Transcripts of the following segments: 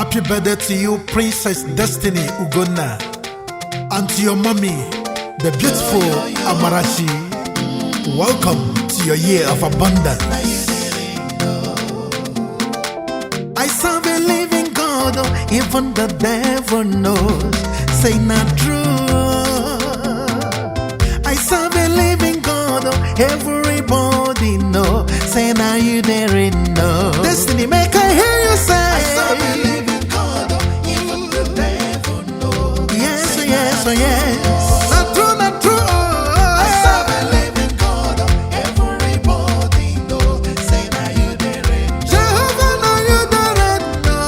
Happy birthday to you, Princess Destiny Ugonna, and to your mommy, the beautiful Amarachi. Welcome to your year of abundance. I serve a living God, even the devil knows. Say not true. I serve a living God, everybody know. Say now you daring know. Destiny, make I hear you say. I serve a living God, even the devil knows. Yes, yes, yes. Not true, not true. I serve a living God, everybody knows. Say now you daring know. Jehovah, now you daring know.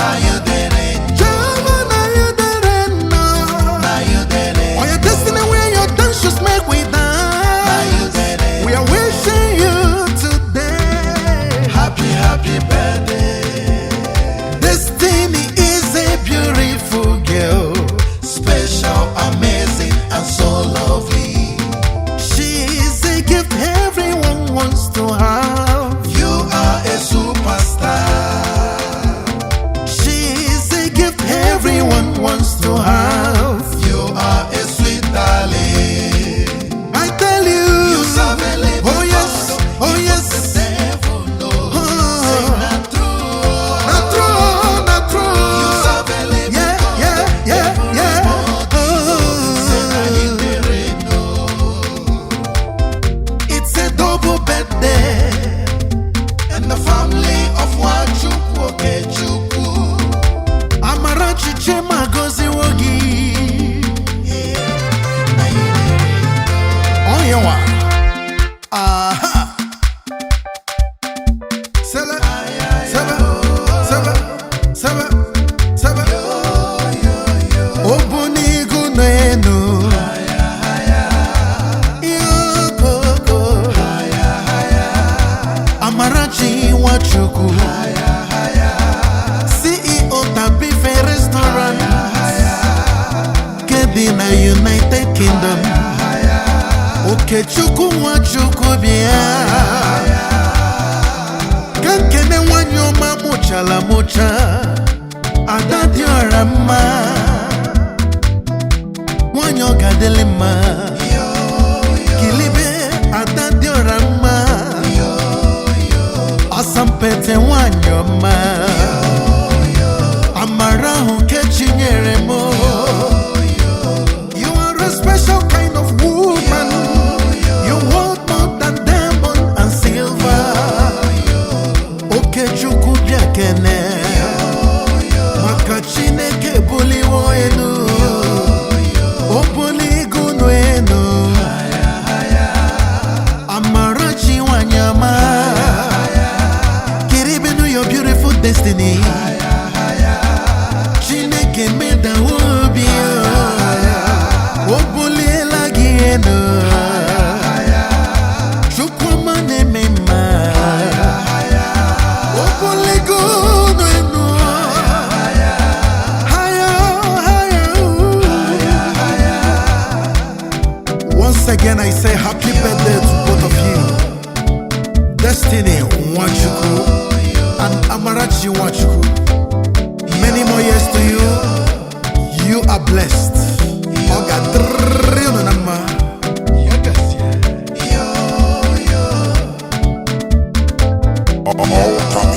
Now you daring know. Jehovah, now you daring know. Now you daring know. Oh, your destiny where your dance should make we dance. Now you daring know. We are wishing you today. Happy birthday. Destiny is a beautiful girl, special, amazing, and so lovely. She is a gift everyone wants to have. You are a superstar. She is a gift everyone wants to have. You are a sweet darling. I tell you, you serve a living God. Oh yes, oh yes. The devil knows. Say not true, not true, not true. You serve a living God. Yeah. Say now you daring know. It's a double birthday, and the family of Nwachukwu Amarachi Chema Gozi Wogi. Oh yeah. Aha. Sebe. Obuni gunenu. Yoko. Amarachi Nwachukwu. CEO Tabife Restaurant. Kedina United Kingdom. Okechukwu Nwachukwu bia. Kankene wanyoma mocha la mocha. Adadiora ma. Wanyoga delema. Kilibe adadiora ma. Asampete wanyoma. Amarahu kechinyere mo. You are a special kind of woman. You want more than diamond and silver. Okechukwu biakene. Makachine ke buli wo enu. Obuli gunu enu. Amarachi wanyama. Kiribinu your beautiful destiny. Chineke meda wobi. Obuli lagi enu. Chukwuma nemema. Obuli gunu enu. Once again, I say happy birthday to both of you. Destiny Nwachukwu and Amarachi Nwachukwu. Many more years to you. You are blessed. Oga drino nama. All